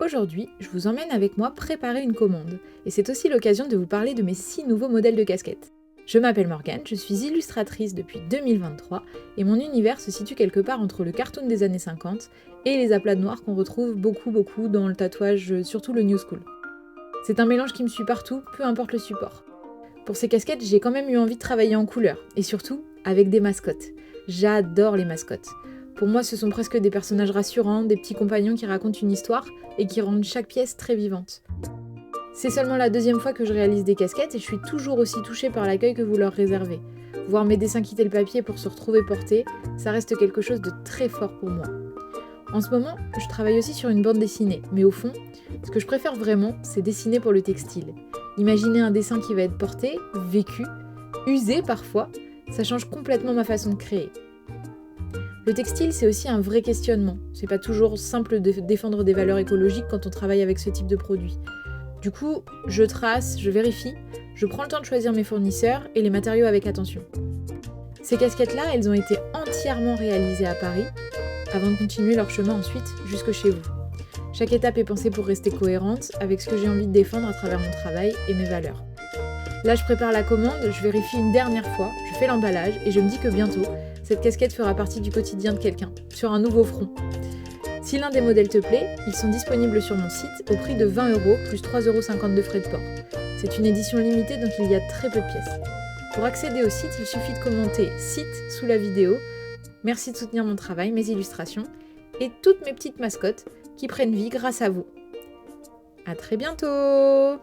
Aujourd'hui, je vous emmène avec moi préparer une commande, et c'est aussi l'occasion de vous parler de mes 6 nouveaux modèles de casquettes. Je m'appelle Morgane, je suis illustratrice depuis 2023, et mon univers se situe quelque part entre le cartoon des années 50 et les aplats de noir qu'on retrouve beaucoup dans le tatouage, surtout le New School. C'est un mélange qui me suit partout, peu importe le support. Pour ces casquettes, j'ai quand même eu envie de travailler en couleur, et surtout avec des mascottes. J'adore les mascottes. Pour moi, ce sont presque des personnages rassurants, des petits compagnons qui racontent une histoire et qui rendent chaque pièce très vivante. C'est seulement la deuxième fois que je réalise des casquettes et je suis toujours aussi touchée par l'accueil que vous leur réservez. Voir mes dessins quitter le papier pour se retrouver portés, ça reste quelque chose de très fort pour moi. En ce moment, je travaille aussi sur une bande dessinée, mais au fond, ce que je préfère vraiment, c'est dessiner pour le textile. Imaginer un dessin qui va être porté, vécu, usé parfois, ça change complètement ma façon de créer. Le textile, c'est aussi un vrai questionnement. C'est pas toujours simple de défendre des valeurs écologiques quand on travaille avec ce type de produit. Du coup, je trace, je vérifie, je prends le temps de choisir mes fournisseurs et les matériaux avec attention. Ces casquettes-là, elles ont été entièrement réalisées à Paris, avant de continuer leur chemin ensuite jusque chez vous. Chaque étape est pensée pour rester cohérente avec ce que j'ai envie de défendre à travers mon travail et mes valeurs. Là, je prépare la commande, je vérifie une dernière fois, je fais l'emballage et je me dis que bientôt, cette casquette fera partie du quotidien de quelqu'un, sur un nouveau front. Si l'un des modèles te plaît, ils sont disponibles sur mon site au prix de 20€ plus 3,50€ de frais de port. C'est une édition limitée donc il y a très peu de pièces. Pour accéder au site, il suffit de commenter « Site » sous la vidéo. Merci de soutenir mon travail, mes illustrations et toutes mes petites mascottes qui prennent vie grâce à vous. À très bientôt!